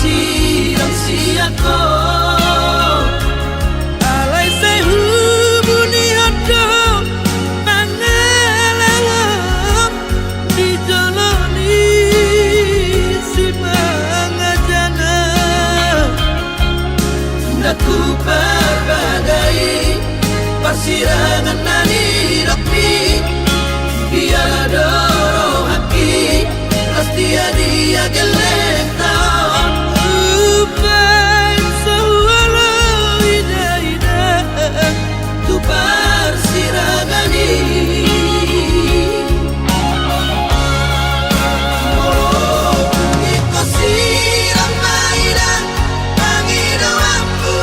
marsilang siyako alay say hubuni hado pangalam dijalani si mangajana naku berbagai persirangan nani rokmi biar doro haki pasti dia geleng tahun upain sawala ida tu persirangan ini ikut siram mainan pangido aku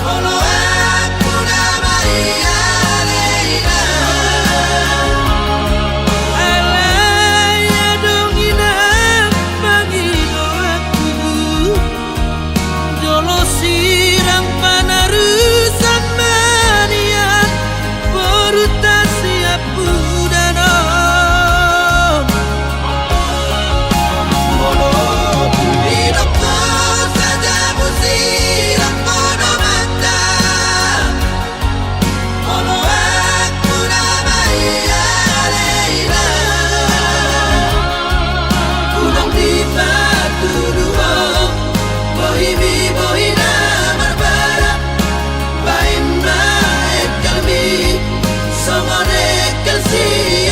kalau aku namai Aleina alaya dong ina pangido aku jolo sirang panarusan manian porutasi apudano hidupku saja musirang podo mata kalau aku namai Aleina unang di batu dua bohimi bohina marbara bain maet kalbi songone kelsi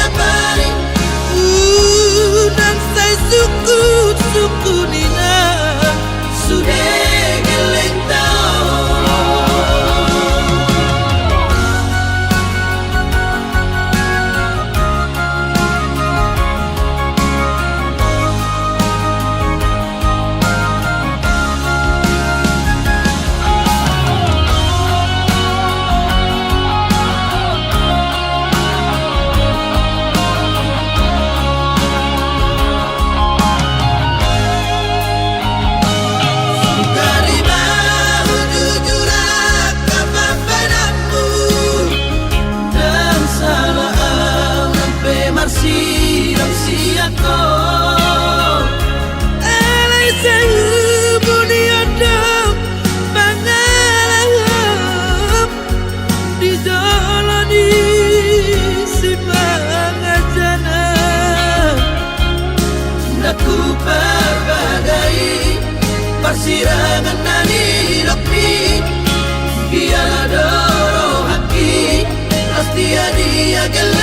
apari unang say suku nina sudah geleng tahun dari bahu jujur apa padamu dan salah sampai marsilang siyako alay say hubuni hado pangalam dijalani si mangajana naku berbagai persirangan nani rokmi biar doro haki pasti dia geleng